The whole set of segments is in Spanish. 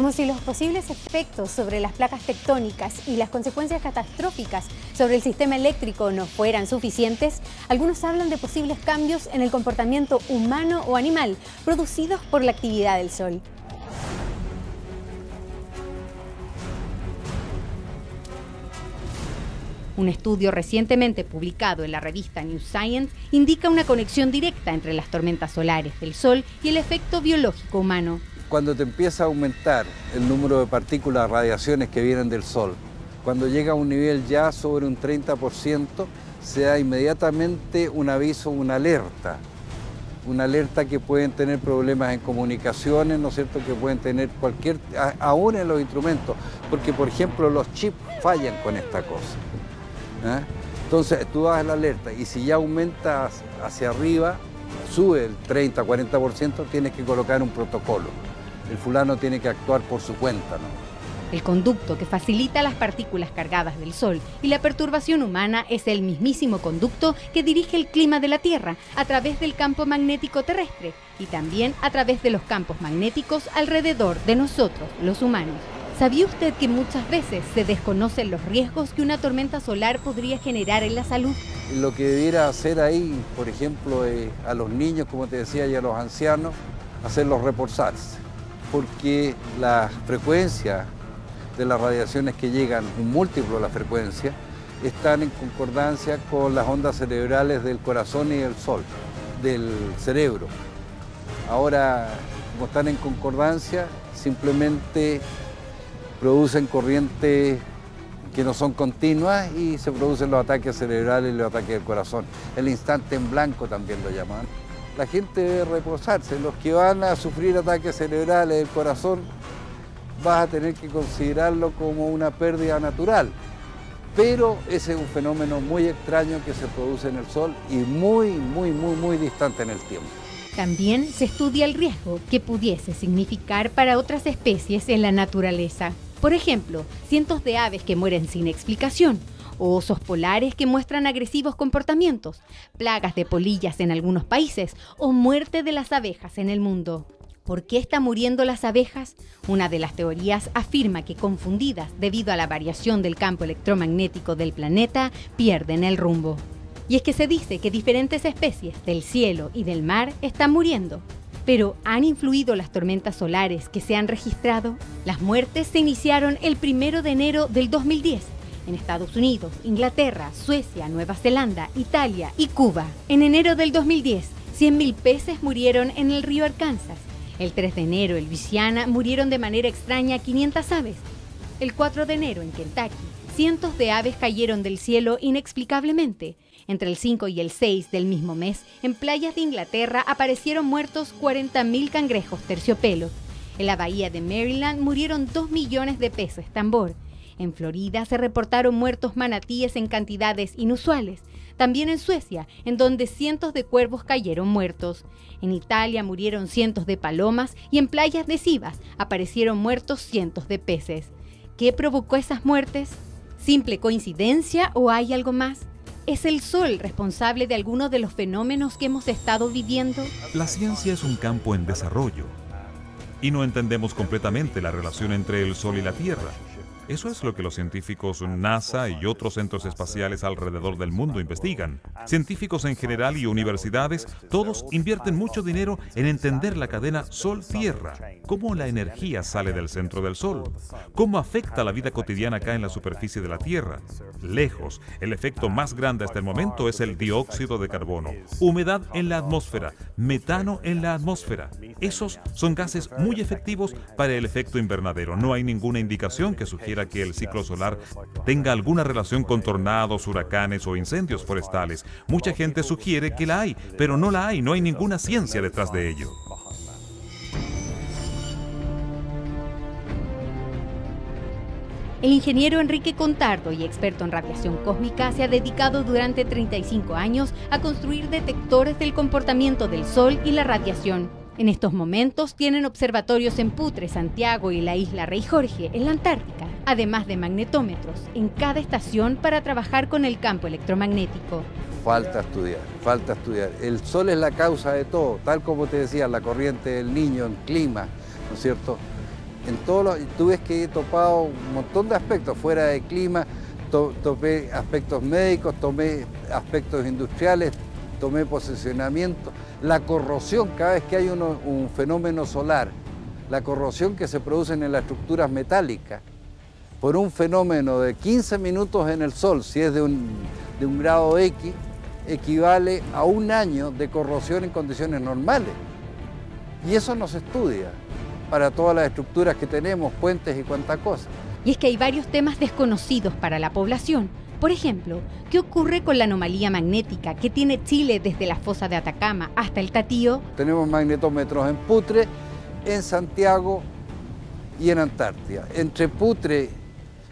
Como si los posibles efectos sobre las placas tectónicas y las consecuencias catastróficas sobre el sistema eléctrico no fueran suficientes, algunos hablan de posibles cambios en el comportamiento humano o animal producidos por la actividad del Sol. Un estudio recientemente publicado en la revista New Science indica una conexión directa entre las tormentas solares del Sol y el efecto biológico humano. Cuando te empieza a aumentar el número de partículas, radiaciones que vienen del Sol, cuando llega a un nivel ya sobre un 30%, se da inmediatamente un aviso, una alerta que pueden tener problemas en comunicaciones, ¿no es cierto?, que pueden tener aún en los instrumentos, porque por ejemplo los chips fallan con esta cosa. Entonces tú das la alerta y si ya aumenta hacia arriba, sube el 30-40%, tienes que colocar un protocolo. El fulano tiene que actuar por su cuenta, ¿no? El conducto que facilita las partículas cargadas del Sol y la perturbación humana es el mismísimo conducto que dirige el clima de la Tierra a través del campo magnético terrestre y también a través de los campos magnéticos alrededor de nosotros, los humanos. ¿Sabía usted que muchas veces se desconocen los riesgos que una tormenta solar podría generar en la salud? Lo que debiera hacer ahí, por ejemplo, a los niños, como te decía, y a los ancianos, hacerlos reposarse, porque la frecuencia de las radiaciones que llegan, un múltiplo de la frecuencia, están en concordancia con las ondas cerebrales del corazón y del Sol, del cerebro. Ahora, como están en concordancia, simplemente producen corrientes que no son continuas y se producen los ataques cerebrales y los ataques del corazón. El instante en blanco también lo llaman. La gente debe reposarse. Los que van a sufrir ataques cerebrales del corazón, vas a tener que considerarlo como una pérdida natural. Pero ese es un fenómeno muy extraño que se produce en el Sol y muy distante en el tiempo. También se estudia el riesgo que pudiese significar para otras especies en la naturaleza. Por ejemplo, cientos de aves que mueren sin explicación, o osos polares que muestran agresivos comportamientos, plagas de polillas en algunos países o muerte de las abejas en el mundo. ¿Por qué están muriendo las abejas? Una de las teorías afirma que confundidas debido a la variación del campo electromagnético del planeta, pierden el rumbo. Y es que se dice que diferentes especies del cielo y del mar están muriendo. Pero ¿han influido las tormentas solares que se han registrado? Las muertes se iniciaron el 1 de enero del 2010 en Estados Unidos, Inglaterra, Suecia, Nueva Zelanda, Italia y Cuba. En enero del 2010, 100.000 peces murieron en el río Arkansas. El 3 de enero en Luisiana murieron de manera extraña 500 aves. El 4 de enero en Kentucky, cientos de aves cayeron del cielo inexplicablemente. Entre el 5 y el 6 del mismo mes, en playas de Inglaterra aparecieron muertos 40.000 cangrejos terciopelo. En la bahía de Maryland murieron 2 millones de peces tambor. En Florida se reportaron muertos manatíes en cantidades inusuales. También en Suecia, en donde cientos de cuervos cayeron muertos. En Italia murieron cientos de palomas y en playas de Sivas aparecieron muertos cientos de peces. ¿Qué provocó esas muertes? ¿Simple coincidencia o hay algo más? ¿Es el Sol responsable de algunos de los fenómenos que hemos estado viviendo? La ciencia es un campo en desarrollo y no entendemos completamente la relación entre el Sol y la Tierra. Eso es lo que los científicos NASA y otros centros espaciales alrededor del mundo investigan. Científicos en general y universidades, todos invierten mucho dinero en entender la cadena Sol-Tierra, cómo la energía sale del centro del Sol, cómo afecta la vida cotidiana acá en la superficie de la Tierra. Lejos, el efecto más grande hasta el momento es el dióxido de carbono, humedad en la atmósfera, metano en la atmósfera. Esos son gases muy efectivos para el efecto invernadero. No hay ninguna indicación que sugiera que el ciclo solar tenga alguna relación con tornados, huracanes o incendios forestales. Mucha gente sugiere que la hay, pero no la hay, no hay ninguna ciencia detrás de ello. El ingeniero Enrique Contardo, y experto en radiación cósmica, se ha dedicado durante 35 años a construir detectores del comportamiento del Sol y la radiación. En estos momentos tienen observatorios en Putre, Santiago y la isla Rey Jorge, en la Antártica, además de magnetómetros en cada estación para trabajar con el campo electromagnético. Falta estudiar, falta estudiar. El Sol es la causa de todo, tal como te decía, la corriente del Niño, el clima, ¿no es cierto? tú ves que he topado un montón de aspectos, fuera de clima, topé aspectos médicos, tomé aspectos industriales, tomé posicionamiento, la corrosión, cada vez que hay un fenómeno solar, la corrosión que se produce en las estructuras metálicas, por un fenómeno de 15 minutos en el sol, si es de un grado X, equivale a un año de corrosión en condiciones normales. Y eso no se estudia para todas las estructuras que tenemos, puentes y cuánta cosa. Y es que hay varios temas desconocidos para la población. Por ejemplo, ¿qué ocurre con la anomalía magnética que tiene Chile desde la fosa de Atacama hasta el Tatío? Tenemos magnetómetros en Putre, en Santiago y en Antártida. Entre Putre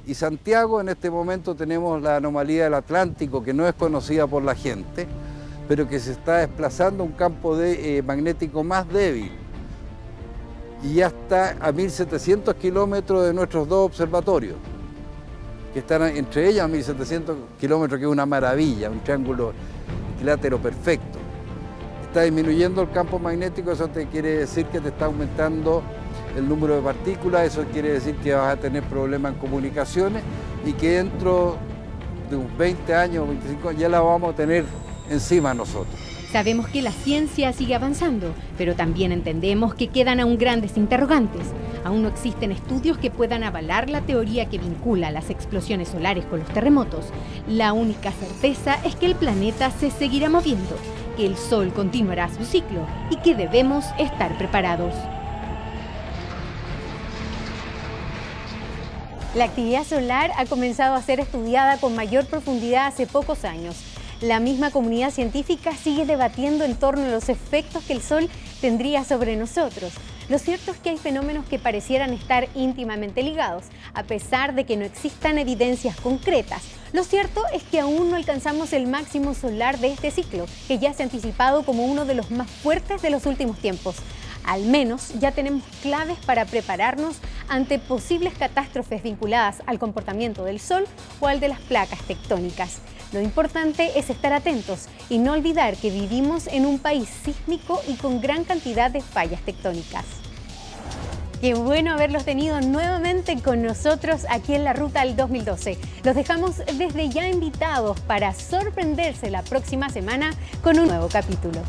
y Santiago en este momento tenemos la anomalía del Atlántico, que no es conocida por la gente, pero que se está desplazando a un campo magnético más débil. Y ya está a 1.700 kilómetros de nuestros dos observatorios, que están entre ellas a 1.700 kilómetros, que es una maravilla, un triángulo equilátero perfecto. Está disminuyendo el campo magnético, eso te quiere decir que te está aumentando el número de partículas, eso quiere decir que vas a tener problemas en comunicaciones y que dentro de unos 20 años o 25 años ya la vamos a tener encima nosotros. Sabemos que la ciencia sigue avanzando, pero también entendemos que quedan aún grandes interrogantes. Aún no existen estudios que puedan avalar la teoría que vincula las explosiones solares con los terremotos. La única certeza es que el planeta se seguirá moviendo, que el Sol continuará su ciclo y que debemos estar preparados. La actividad solar ha comenzado a ser estudiada con mayor profundidad hace pocos años. La misma comunidad científica sigue debatiendo en torno a los efectos que el Sol tendría sobre nosotros. Lo cierto es que hay fenómenos que parecieran estar íntimamente ligados, a pesar de que no existan evidencias concretas. Lo cierto es que aún no alcanzamos el máximo solar de este ciclo, que ya se ha anticipado como uno de los más fuertes de los últimos tiempos. Al menos ya tenemos claves para prepararnos ante posibles catástrofes vinculadas al comportamiento del Sol o al de las placas tectónicas. Lo importante es estar atentos y no olvidar que vivimos en un país sísmico y con gran cantidad de fallas tectónicas. Qué bueno haberlos tenido nuevamente con nosotros aquí en la Ruta al 2012. Los dejamos desde ya invitados para sorprenderse la próxima semana con un nuevo capítulo.